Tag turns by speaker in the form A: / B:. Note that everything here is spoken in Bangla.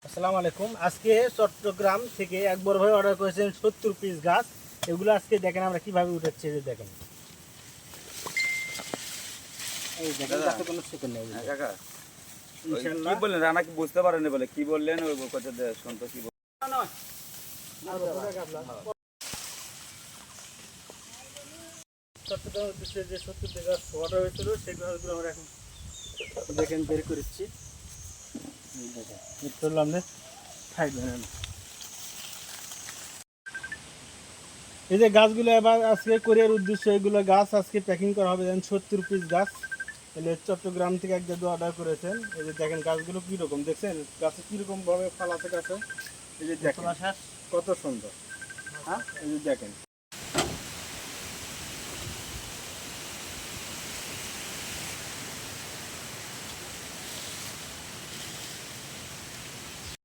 A: আসসালামু আলাইকুম। আজকে চট্টগ্রাম থেকে এক বড় ভাই অর্ডার করেছেন 70 পিস গাছ। এগুলো আজকে দেখেন আমরা কিভাবে উঠাচ্ছি। এই যে দেখেন, এই দেখেন গাছে কোনো শিকড় নেই।
B: কাকা
A: ইনশাআল্লাহ
B: কি বললেন রানা কি বুঝতে পারেননি বলে কি বললেন ওই কথা শুনতে কি
A: চট্টগ্রামের উদ্দেশ্যে যে 70 গাছ অর্ডার হয়েছিল সেই গাছগুলো আমরা এখন দেখেন বের করেছি। দেখেন চললাম না সাইড বানানো। এই যে গাছগুলো এবার আজকে কোরিয়ার উদ্দেশ্যে এগুলো গাছ আজকে প্যাকিং করা হবে। দেখেন 70 পিস গাছ তাহলে চট্টগ্রাম থেকে এক জায়গায় অর্ডার করেছেন। এই যে দেখেন গাছগুলো কীরকম দেখছেন, গাছে কীরকম ভাবে ফল আছে গাছে। এই যে দেখেন কত সুন্দর। হ্যাঁ, এই যে দেখেন।